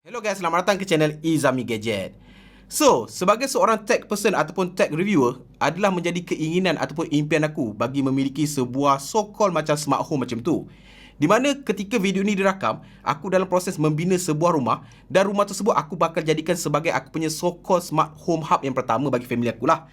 Hello guys, selamat datang ke channel Izami Gadget. So, sebagai seorang tech person ataupun tech reviewer, adalah menjadi keinginan ataupun impian aku bagi memiliki sebuah so-called macam smart home macam tu. Di mana ketika video ni dirakam, aku dalam proses membina sebuah rumah dan rumah tersebut aku bakal jadikan sebagai aku punya so-called smart home hub yang pertama bagi family aku lah.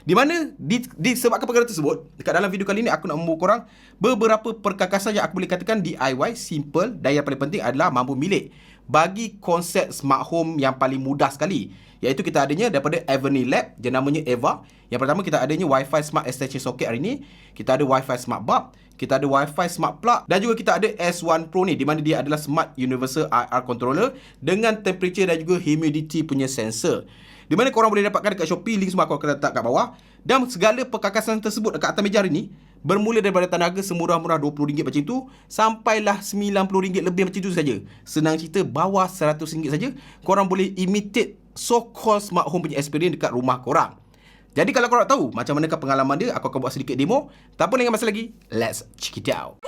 Di mana disebabkan perkara tersebut, dekat dalam video kali ni aku nak membawa korang beberapa perkakasan yang aku boleh katakan DIY, simple, dan yang paling penting adalah mampu milik bagi konsep smart home yang paling mudah sekali, iaitu kita adanya daripada Everny Lab, dia namanya Eva. Yang pertama kita adanya Wi-Fi Smart Extension Socket hari ni, kita ada Wi-Fi Smart Bulb, kita ada Wi-Fi Smart Plug, dan juga kita ada S1 Pro ni, di mana dia adalah Smart Universal IR Controller dengan temperature dan juga humidity punya sensor, di mana korang boleh dapatkan dekat Shopee. Link semua aku akan letak kat bawah. Dan segala perkakasan tersebut dekat atas meja hari ni bermula daripada tenaga semurah-murah RM20 macam tu sampailah RM90 lebih macam tu saja. Senang cerita, bawah RM100 saja korang boleh imitate so-called smart home punya experience dekat rumah korang. Jadi kalau korang tahu macam manakah pengalaman dia, aku akan buat sedikit demo. Tak apa dengan masa lagi, let's check it out.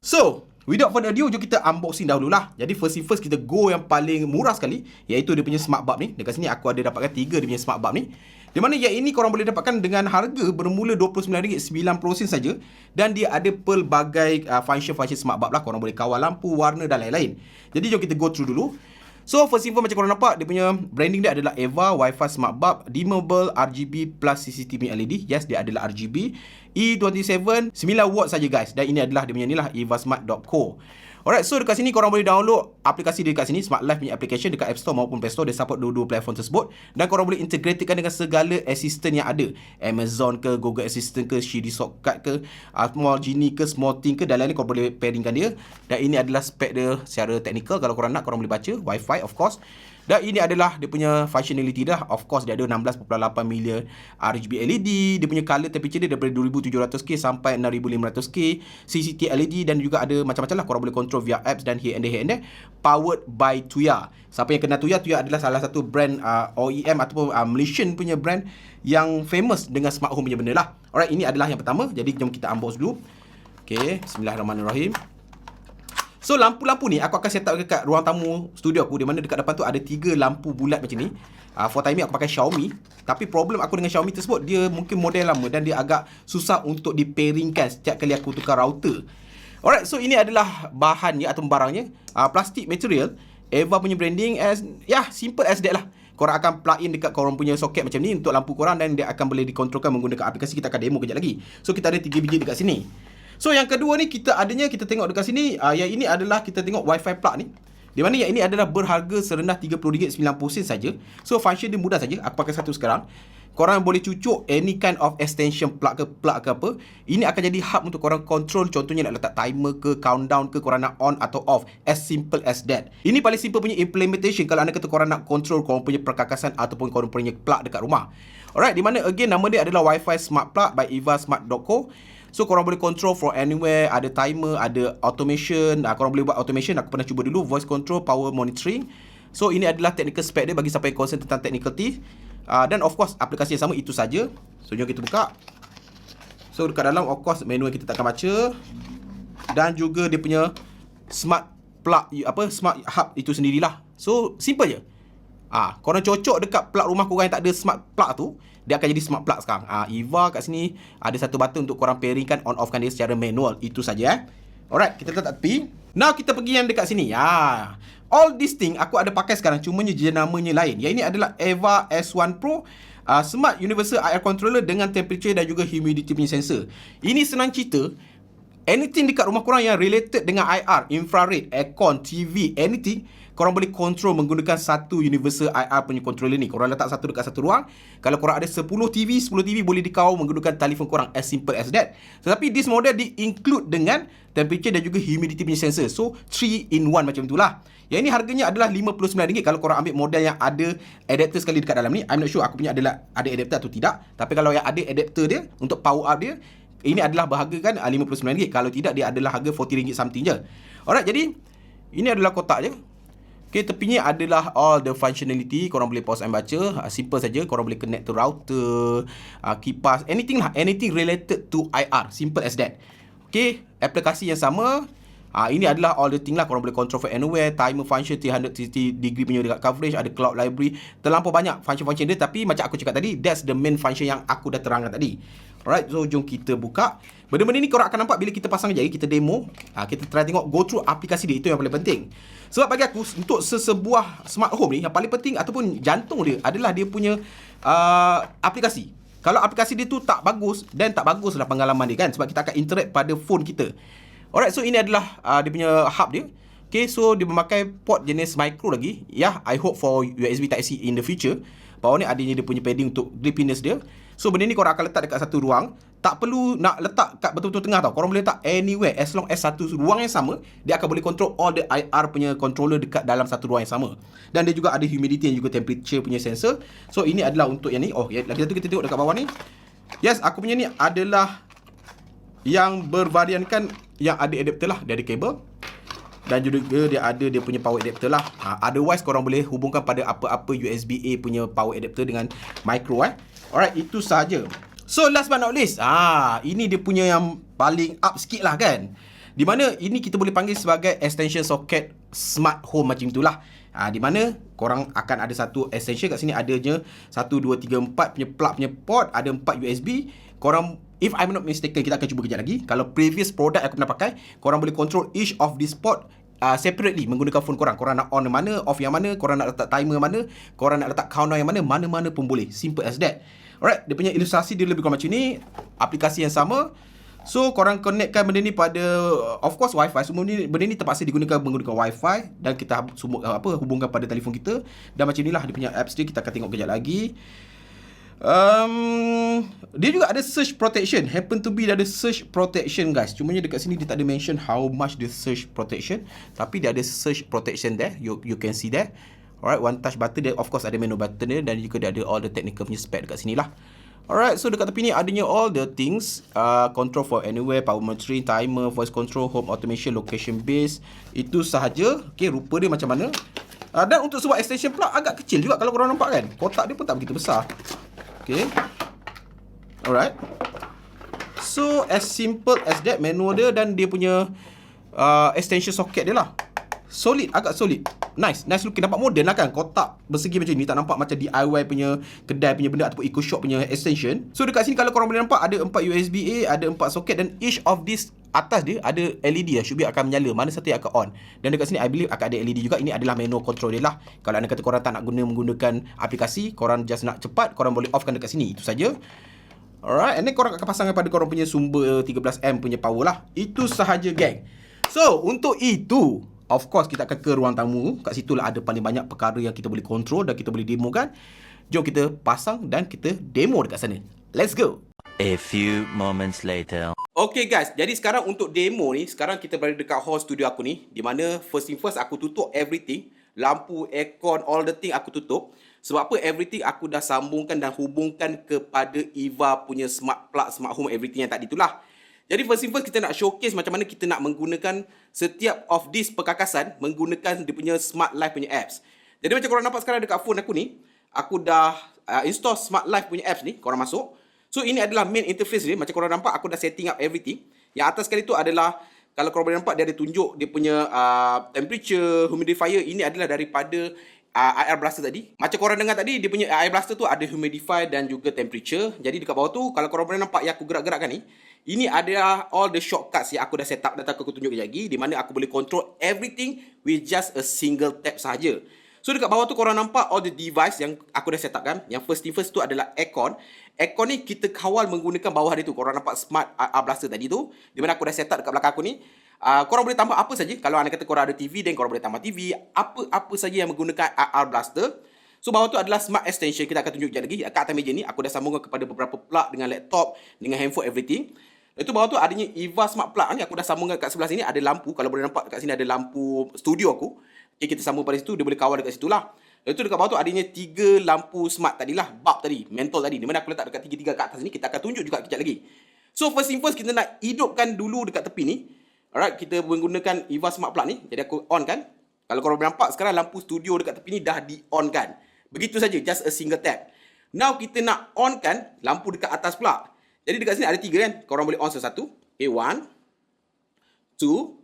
So, without further ado, jom kita unboxing dahululah. Jadi first kita go yang paling murah sekali, iaitu dia punya smart bulb ni. Dekat sini aku ada dapatkan 3 dia punya smart bulb ni, di mana yang ini korang boleh dapatkan dengan harga bermula RM29.90 saja. Dan dia ada pelbagai function smart bulb lah. Korang boleh kawal lampu, warna dan lain-lain. Jadi jom kita go through dulu. So first info macam korang nampak, dia punya branding dia adalah Eva Wi-Fi Smart Bulb, dimmable RGB plus CCTV LED. Yes, dia adalah RGB E27 9W saja guys. Dan ini adalah dia punya ni lah, evasmart.co. Alright, so dekat sini korang boleh download aplikasi dia dekat sini, Smart Life punya application dekat App Store maupun Play Store. Dia support dua-dua platform tersebut. Dan korang boleh integratekan dengan segala assistant yang ada, Amazon ke, Google Assistant ke, Siri Shortcut ke, Small Genie ke, Small Thing ke, dan lain-lain korang boleh pairingkan dia. Dan ini adalah spek dia secara technical. Kalau korang nak, korang boleh baca. Wi-Fi of course. Dan ini adalah dia punya functionality dah. Of course dia ada 16.8 million RGB LED. Dia punya color temperature dia daripada 2700K sampai 6500K. CCTV LED dan juga ada macam-macam lah. Korang boleh control via apps dan here and there. Powered by Tuya. Siapa yang kenal Tuya? Tuya adalah salah satu brand OEM ataupun Malaysian punya brand yang famous dengan smart home punya benda lah. Alright, ini adalah yang pertama. Jadi jom kita unbox dulu. Okay, bismillahirrahmanirrahim. So lampu-lampu ni aku akan set up dekat ruang tamu studio aku, di mana dekat depan tu ada 3 lampu bulat macam ni. For time ni aku pakai Xiaomi, tapi problem aku dengan Xiaomi tersebut, dia mungkin model lama dan dia agak susah untuk di-pairingkan setiap kali aku tukar router. Alright, so ini adalah bahannya atau barangnya, plastik material. Eva punya branding as simple as that lah. Korang akan plug in dekat korang punya soket macam ni untuk lampu korang, dan dia akan boleh dikontrolkan menggunakan aplikasi. Kita akan demo kejap lagi. So kita ada 3 biji dekat sini. So yang kedua ni kita tengok dekat sini, yang ini adalah kita tengok Wi-Fi plug ni, di mana yang ini adalah berharga serendah RM30.90 saja. So function dia mudah saja. Aku pakai satu sekarang. Korang boleh cucuk any kind of extension plug ke apa. Ini akan jadi hub untuk korang control. Contohnya nak letak timer ke, countdown ke, korang nak on atau off. As simple as that. Ini paling simple punya implementation kalau anda kata korang nak control korang punya perkakasan ataupun korang punya plug dekat rumah. Alright, di mana again nama dia adalah Wi-Fi Smart Plug by evasmart.co. So korang boleh control from anywhere. Ada timer, ada automation. Korang boleh buat automation. Aku pernah cuba dulu. Voice control, power monitoring. So ini adalah technical spec dia bagi siapa yang concern tentang technicality. Dan of course aplikasi yang sama itu saja. So jom kita buka. So dekat dalam of course manual kita tak akan baca. Dan juga dia punya smart plug, smart hub itu sendirilah. So simple je. Korang cocok dekat plug rumah korang yang tak ada smart plug tu, dia akan jadi smart plug sekarang. Eva kat sini ada satu button untuk korang pairingkan, on off kan dia secara manual. Itu saja. Alright, kita letak tepi. Now kita pergi yang dekat sini. All this thing aku ada pakai sekarang, cumanya namanya lain. Yang ini adalah Eva S1 Pro, Smart Universal IR Controller dengan temperature dan juga humidity punya sensor. Ini senang cerita, anything dekat rumah korang yang related dengan IR, infrared, aircon, TV, anything, korang boleh control menggunakan satu Universal IR punya controller ni. Korang letak satu dekat satu ruang. Kalau korang ada 10 TV boleh dikawal menggunakan telefon korang. As simple as that. Tetapi this model di-include dengan temperature dan juga humidity punya sensor. So 3 in 1 macam itulah. Yang ini harganya adalah RM59 kalau korang ambil model yang ada adapter sekali dekat dalam ni. I'm not sure aku punya ada adapter atau tidak. Tapi kalau yang ada adapter dia untuk power up dia, ini adalah berharga kan RM59. Kalau tidak, dia adalah harga RM40 something je. Alright, jadi ini adalah kotak je. Okay, tepinya adalah all the functionality. Korang boleh pause and baca. Simple saja. Korang boleh connect to router, kipas, anything lah. Anything related to IR. Simple as that. Okay, aplikasi yang sama. Ini adalah all the thing lah. Korang boleh control for anywhere, timer function, 360 degree punya dekat coverage, ada cloud library, terlampau banyak function-function dia. Tapi macam aku cakap tadi, that's the main function yang aku dah terangkan tadi. Alright, so jom kita buka. Benda-benda ni korang akan nampak bila kita pasang jari, kita demo, kita try tengok, go through aplikasi dia. Itu yang paling penting. Sebab bagi aku, untuk sesebuah smart home ni, yang paling penting ataupun jantung dia adalah dia punya aplikasi. Kalau aplikasi dia tu tak bagus, then tak baguslah pengalaman dia kan. Sebab kita akan interact pada phone kita. Alright, so ini adalah dia punya hub dia. Okay, so dia memakai port jenis micro lagi. I hope for USB Type-C in the future. Bawah ni adanya dia punya padding untuk grippiness dia. So benda ni korang akan letak dekat satu ruang. Tak perlu nak letak kat betul-betul tengah tau. Korang boleh letak anywhere. As long as satu ruang yang sama, dia akan boleh control all the IR punya controller dekat dalam satu ruang yang sama. Dan dia juga ada humidity dan juga temperature punya sensor. So ini adalah untuk yang ni. Lagi satu kita tengok dekat bawah ni. Yes, aku punya ni adalah yang bervariankan, yang ada adapter lah. Dia ada kabel dan juga dia ada dia punya power adapter lah. Otherwise korang boleh hubungkan pada apa-apa USB-A punya power adapter dengan micro. Alright, itu sahaja. So last but not least, ini dia punya yang paling up sikit lah kan. Di mana ini kita boleh panggil sebagai extension socket smart home macam itulah. Di mana korang akan ada satu extension kat sini, adanya 1, 2, 3, 4 punya plug punya port, ada 4 USB. Korang, if I'm not mistaken, kita akan cuba kejap lagi. Kalau previous product aku pernah pakai, korang boleh control each of this port separately menggunakan phone korang. Korang nak on yang mana, off yang mana, korang nak letak timer mana, korang nak letak countdown yang mana, mana-mana pun boleh. Simple as that. Alright, dia punya ilustrasi dia lebih kurang macam ni. Aplikasi yang sama. So korang connectkan benda ni pada, of course, Wi-Fi. Semua ni, benda ni terpaksa digunakan menggunakan Wi-Fi. Dan kita hubungkan pada telefon kita. Dan macam inilah dia punya apps dia. Kita akan tengok kejap lagi. Dia juga ada search protection. Happen to be dia ada search protection, guys. Cumanya dekat sini dia tak ada mention how much the search protection. Tapi dia ada search protection there. You can see there. Alright, one touch button dia, of course ada menu button dia. Dan juga dia ada all the technical punya spec dekat sini lah. Alright, so dekat tepi ni adanya all the things. Control for anywhere, power monitoring, timer, voice control, home automation, location base. Itu sahaja. Okay, rupa dia macam mana. Dan untuk sebuah extension plug agak kecil juga kalau korang nampak kan. Kotak dia pun tak begitu besar. Okay. Alright. So as simple as that manual dia dan dia punya extension socket dia lah. Solid, agak solid. Nice looking. Nampak modern lah kan. Kotak bersegi macam ni. Tak nampak macam DIY punya kedai punya benda ataupun EcoShop punya extension. So dekat sini kalau korang boleh nampak ada 4 USB-A, ada 4 socket dan each of this atas dia ada LED lah. Should be akan menyala. Mana satu yang akan on. Dan dekat sini I believe akan ada LED juga. Ini adalah manual control dia lah. Kalau anda kata korang tak nak menggunakan aplikasi, korang just nak cepat, korang boleh off kan dekat sini. Itu saja. Alright. And then korang akan pasangkan pada korang punya sumber 13A punya power lah. Itu sahaja, gang. So untuk itu, of course, kita akan ke ruang tamu. Kat situ lah ada paling banyak perkara yang kita boleh control dan kita boleh demo kan. Jom kita pasang dan kita demo dekat sana. Let's go. A few moments later. Okay guys, jadi sekarang untuk demo ni, sekarang kita berada dekat hall studio aku ni. Di mana first thing first aku tutup everything. Lampu, aircon, all the thing aku tutup. Sebab apa? Everything aku dah sambungkan dan hubungkan kepada Eva punya smart plug, smart home, everything yang tadi itulah. Jadi first thing first kita nak showcase macam mana kita nak menggunakan setiap of this perkakasan menggunakan dia punya Smart Life punya apps. Jadi macam korang nampak sekarang dekat phone aku ni, aku dah install Smart Life punya apps ni, korang masuk. So ini adalah main interface dia. Macam korang nampak aku dah setting up everything. Yang atas sekali tu adalah, kalau korang boleh nampak dia ada tunjuk dia punya temperature, humidifier. Ini adalah daripada air blaster tadi. Macam korang dengar tadi, dia punya air blaster tu ada humidifier dan juga temperature. Jadi dekat bawah tu, kalau korang boleh nampak yang aku gerak-gerakkan ni, ini adalah all the shortcuts yang aku dah set up. Datang aku tunjuk kejap lagi. Di mana aku boleh control everything with just a single tap sahaja. So dekat bawah tu korang nampak all the device yang aku dah set up kan. Yang first thing first tu adalah aircon. Aircon ni kita kawal menggunakan bawah dia tu. Korang nampak smart blaster tadi tu. Di mana aku dah set up dekat belakang aku ni. Korang boleh tambah apa saja. Kalau anda kata korang ada TV, then korang boleh tambah TV. Apa saja yang menggunakan IR blaster. So bawah tu adalah smart extension. Kita akan tunjuk sekejap lagi. Kat atas meja ni aku dah sambungkan kepada beberapa plug dengan laptop, dengan handphone, everything. Itu bawah tu adanya Eva Smart Plug ni. Aku dah sambungkan kat sebelah sini. Ada lampu. Kalau boleh nampak kat sini ada lampu studio aku. Okay, kita sambung pada situ. Dia boleh kawal dekat situ lah. Lepas tu dekat bawah tu adanya 3 lampu smart tadilah. Bulb tadi. Mentol tadi. Di mana aku letak dekat 3-3 kat atas ni. Kita akan tunjuk juga kejap lagi. So first thing first, kita nak hidupkan dulu dekat tepi ni. Alright, kita menggunakan Eva Smart Plug ni. Jadi aku on kan. Kalau korang boleh nampak, sekarang lampu studio dekat tepi ni dah di-on kan. Begitu saja, just a single tap. Now kita nak on kan lampu dekat atas pula. Jadi dekat sini ada 3 kan. Korang boleh on satu-satu. Okay, 1, 2,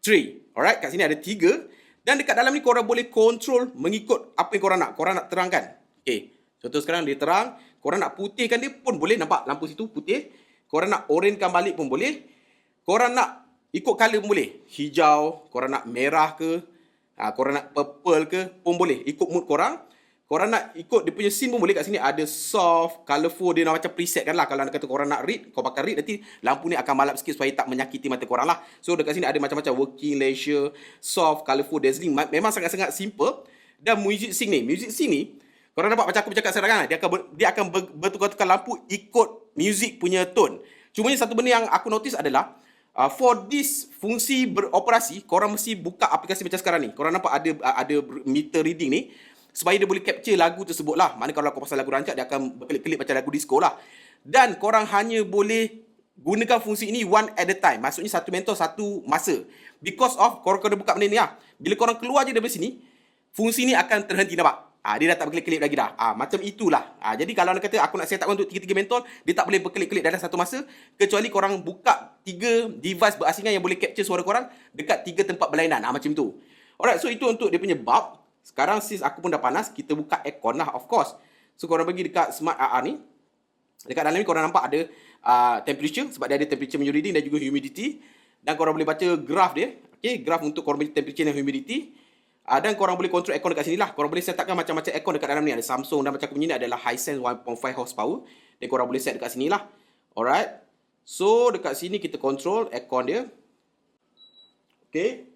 3. Alright, kat sini ada 3. Dan dekat dalam ni korang boleh control mengikut apa yang korang nak. Korang nak terangkan. Okay, contoh sekarang dia terang. Korang nak putihkan dia pun boleh. Nampak lampu situ putih. Korang nak orangekan balik pun boleh. Korang nak ikut color pun boleh. Hijau, korang nak merah ke, korang nak purple ke pun boleh. Ikut mood korang. Korang nak ikut dia punya scene pun boleh. Kat sini ada soft, colourful, dia nak macam preset kan lah. Kalau nak kata korang nak read, kau pakai read, nanti lampu ni akan malap sikit supaya tak menyakiti mata korang lah. So dekat sini ada macam-macam working, leisure, soft, colourful, dazzling. Memang sangat-sangat simple. Dan music sync ni, korang nampak macam aku bercakap sekarang kan, dia akan bertukar-tukar lampu ikut music punya tone. Cumanya satu benda yang aku notice adalah, for this fungsi beroperasi, korang mesti buka aplikasi macam sekarang ni. Korang nampak ada meter reading ni, supaya dia boleh capture lagu tersebut lah. Mana kalau kau pasal lagu rancak, dia akan berkelip-kelip macam lagu disco lah. Dan korang hanya boleh gunakan fungsi ini one at a time. Maksudnya satu mentor, satu masa. Because of korang kena buka benda ni lah. Bila korang keluar je dari sini, fungsi ni akan terhenti, nampak? Dia dah tak berkelip-kelip lagi dah. Macam itulah. Jadi kalau nak kata aku nak set up untuk 3 mentol, dia tak boleh berkelip-kelip dalam satu masa, kecuali korang buka 3 device berasingan yang boleh capture suara korang dekat 3 tempat berlainan. Macam tu. Alright, so itu untuk dia punya bulb. Sekarang since aku pun dah panas, kita buka aircon lah, of course. So korang pergi dekat smart AR ni. Dekat dalam ni korang nampak ada temperature, sebab dia ada temperature measure reading dan juga humidity. Dan korang boleh baca graph dia. Okay, graph untuk korang boleh temperature dan humidity. Dan korang boleh control aircon dekat sini lah. Korang boleh set upkan macam-macam aircon dekat dalam ni. Ada Samsung dan macam aku punya ni adalah Hisense 1.5 horsepower. Dan korang boleh set dekat sini lah. Alright. So dekat sini kita control aircon dia. Okay.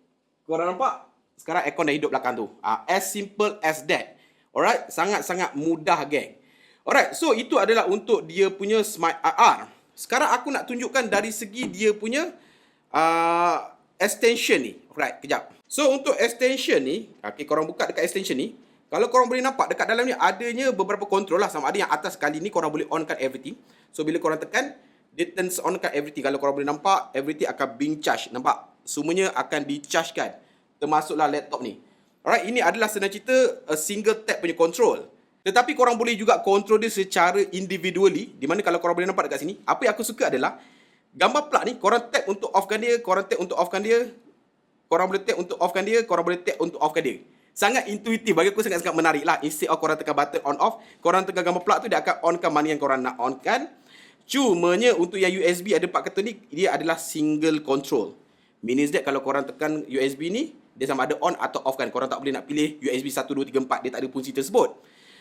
Korang nampak? Sekarang aircon dah hidup belakang tu. As simple as that. Alright. Sangat-sangat mudah, geng. Alright. So itu adalah untuk dia punya Smart AR. Sekarang aku nak tunjukkan dari segi dia punya extension ni. Alright. Kejap. So untuk extension ni, okay, korang buka dekat extension ni. Kalau korang boleh nampak dekat dalam ni adanya beberapa control lah. Sama ada yang atas kali ni korang boleh onkan everything. So bila korang tekan, dia turns onkan everything. Kalau korang boleh nampak, everything akan being charged. Nampak? Semuanya akan di-chargekan. Termasuklah laptop ni. Alright, ini adalah senang cerita a single tap punya control. Tetapi korang boleh juga control dia secara individually. Di mana kalau korang boleh nampak dekat sini, apa yang aku suka adalah gambar plug ni, korang tap untuk offkan dia, korang tap untuk offkan dia, korang boleh tap untuk offkan dia, korang boleh tap untuk offkan dia. Sangat intuitif, bagi aku sangat-sangat menarik lah. Instead of korang tekan button on off, korang tekan gambar plug tu, dia akan onkan mana yang korang nak onkan. Cumanya untuk yang USB ada 4 keton ni, dia adalah single control. Means that kalau korang tekan USB ni, dia sama ada on atau off kan. Korang tak boleh nak pilih USB 1, 2, 3, 4. Dia tak ada fungsi tersebut.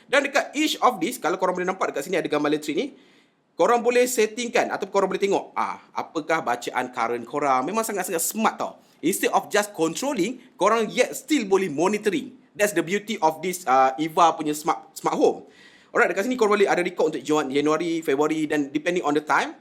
Dan dekat each of this, kalau korang boleh nampak dekat sini ada gambar elektrik ni, korang boleh settingkan atau korang boleh tengok apakah bacaan current korang. Memang sangat-sangat smart tau. Instead of just controlling, korang yet still boleh monitoring. That's the beauty of this EVA punya smart home. Alright, dekat sini korang boleh ada record untuk Januari, Februari dan depending on the time.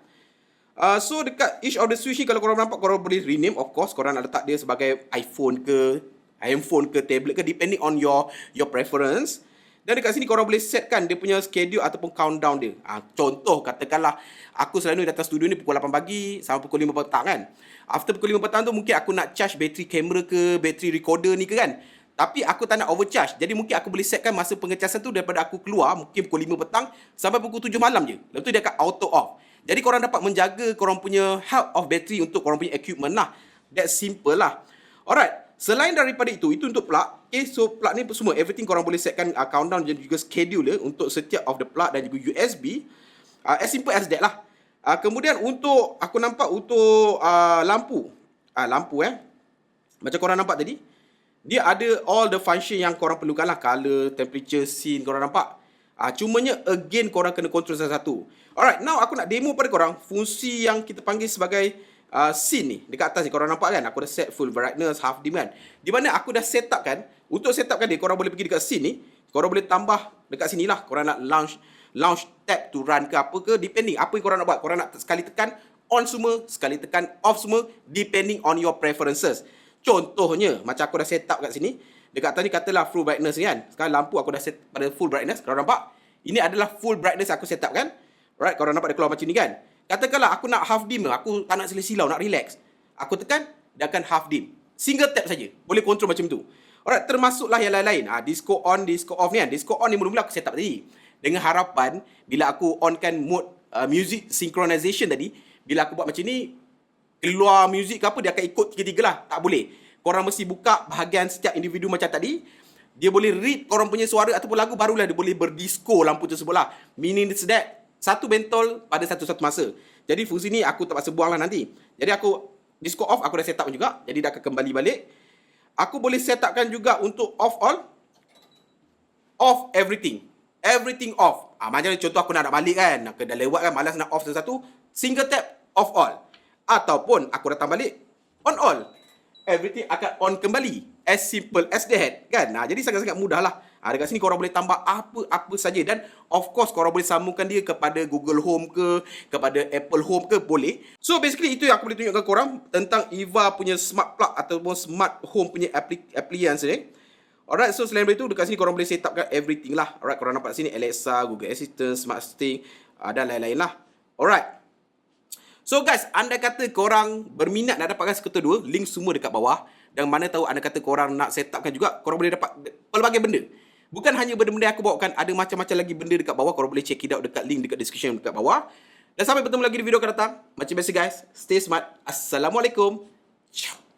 So dekat each of the switch ni, kalau korang nampak, korang boleh rename. Of course, korang nak letak dia sebagai iPhone ke, handphone ke, tablet ke, depending on your preference. Dan dekat sini korang boleh setkan dia punya schedule ataupun countdown dia. Contoh, katakanlah aku selalu datang studio ni pukul 8 pagi sampai pukul 5 petang kan. After pukul 5 petang tu mungkin aku nak charge bateri kamera ke, bateri recorder ni ke kan. Tapi aku tak nak overcharge. Jadi mungkin aku boleh setkan masa pengecasan tu daripada aku keluar mungkin pukul 5 petang sampai pukul 7 malam je. Lepas tu dia akan auto off. Jadi korang dapat menjaga korang punya health of battery untuk korang punya equipment lah. That's simple lah. Alright. Selain daripada itu untuk plug. Okay, so plug ni semua, everything korang boleh setkan countdown dan juga schedule untuk setiap of the plug dan juga USB. As simple as that lah. Kemudian untuk, aku nampak untuk lampu. Lampu macam korang nampak tadi. Dia ada all the function yang korang perlukan lah. Color, temperature, scene, korang nampak. Cumanya again korang kena control satu-satu. Alright, now aku nak demo pada korang fungsi yang kita panggil sebagai scene ni. Dekat atas ni korang nampak kan, aku dah set full brightness, half dim kan. Di mana aku dah set up kan. Untuk set up kan dia, korang boleh pergi dekat scene ni. Korang boleh tambah dekat sini lah. Korang nak launch tab to run ke apa ke, depending apa yang korang nak buat. Korang nak sekali tekan on semua, sekali tekan off semua, depending on your preferences. Contohnya, macam aku dah set up kat sini. Dekat atas ni katalah full brightness ni kan. Sekarang lampu aku dah set pada full brightness. Korang nampak? Ini adalah full brightness aku set up kan. Alright, korang nampak dia keluar macam ni kan. Katakanlah aku nak half dim, aku tak nak silau-silau, nak relax. Aku tekan, dia akan half dim. Single tap saja. Boleh control macam tu. Alright, termasuklah yang lain-lain. Disco on, disco off ni kan. Disco on ni mula-mula aku set up tadi. Dengan harapan, bila aku onkan mode music synchronization tadi, bila aku buat macam ni, keluar music ke apa, dia akan ikut tiga-tiga lah. Tak boleh. Korang mesti buka bahagian setiap individu macam tadi. Dia boleh read korang punya suara ataupun lagu, barulah dia boleh berdisco lampu tersebut lah. Meaning that, satu bentol pada satu-satu masa. Jadi fungsi ni aku terpaksa buang lah nanti. Jadi aku, disco off aku dah set up juga. Jadi dah akan kembali balik. Aku boleh set upkan juga untuk off all. Off everything. Everything off. Macam contoh aku nak balik kan. Nak dah lewat kan. Malas nak off satu-satu. Single tap, off all. Ataupun aku datang balik, on all. Everything akan on kembali. As simple as that. Kan? Jadi sangat-sangat mudah lah. Dekat sini korang boleh tambah apa-apa saja. Dan of course korang boleh sambungkan dia kepada Google Home ke, kepada Apple Home ke, boleh. So basically itu yang aku boleh tunjukkan korang tentang Eva punya smart plug ataupun smart home punya appliance ni. Alright, so selain itu dekat sini korang boleh set upkan everything lah. Alright, korang nampak sini Alexa, Google Assistant, Smart Stay dan lain-lain lah. Alright. So guys, anda kata korang berminat nak dapatkan skuter 2, link semua dekat bawah. Dan mana tahu anda kata korang nak set upkan juga, korang boleh dapat pelbagai benda. Bukan hanya benda-benda yang aku bawakan, ada macam-macam lagi benda dekat bawah. Korang boleh check it out dekat link dekat description dekat bawah. Dan sampai bertemu lagi di video akan datang. Macam biasa guys, stay smart. Assalamualaikum. Ciao.